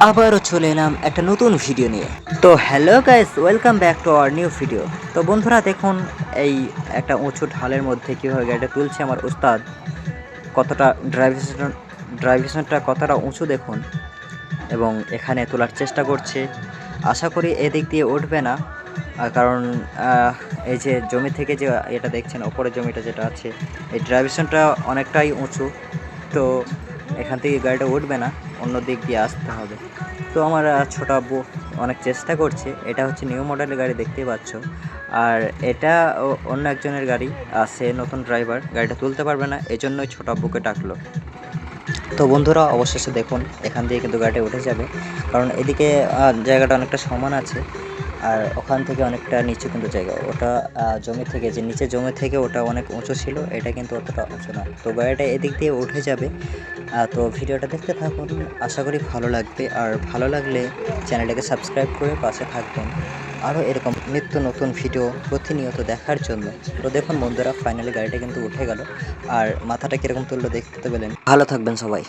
আবারও চলে এলাম একটা নতুন ভিডিও নিয়ে। তো hello guys, welcome back to our new video. তো বন্ধুরা দেখুন, এই একটা উঁচু ঢালের মধ্যে কীভাবে গাড়িটা তুলছে আমার উস্তাদ। কতটা ড্রাইভেশনটা কতটা উঁচু দেখুন, এবং এখানে তোলার চেষ্টা করছে। আশা করি এদিক দিয়ে উঠবে না, কারণ এই যে জমি থেকে যে এটা দেখছেন ওপরের জমিটা যেটা আছে, এই ড্রাইভেশনটা অনেকটাই উঁচু। তো এখান থেকে গাড়িটা উঠবে না, অন্য দিক দিয়ে আসতে হবে। তো আমার ছোট আব্বু অনেক চেষ্টা করছে। এটা হচ্ছে নিউ মডেলের গাড়ি, দেখতেই পাচ্ছ। আর এটা অন্য একজনের গাড়ি, সে নতুন ড্রাইভার, গাড়িটা তুলতে পারবে না, এই জন্যই ছোট আব্বুকে ডাকলো। তো বন্ধুরা অবশেষে দেখুন, এখান দিয়ে কিন্তু গাড়িটা উঠে যাবে, কারণ এদিকে জায়গাটা অনেকটা সমান আছে, আর ওখান থেকে অনেকটা নিচু কিন্তু জায়গা। ওটা জমি থেকে, যে নিচে জমি থেকে ওটা অনেক উঁচু ছিল, এটা কিন্তু অতটা উঁচু না। তো গাড়িটা এদিক দিয়ে উঠে যাবে। তো ভিডিওটা দেখতে থাকুন, আশা করি ভালো লাগবে। আর ভালো লাগলে চ্যানেলটাকে সাবস্ক্রাইব করে পাশে থাকবেন আরও এরকম নিত্য নতুন ভিডিও প্রতিনিয়ত দেখার জন্য। তো দেখুন বন্ধুরা, ফাইনালি গাড়িটা কিন্তু উঠে গেল। আর মাথাটা কীরকম তুললো দেখতে পেলেন। ভালো থাকবেন সবাই।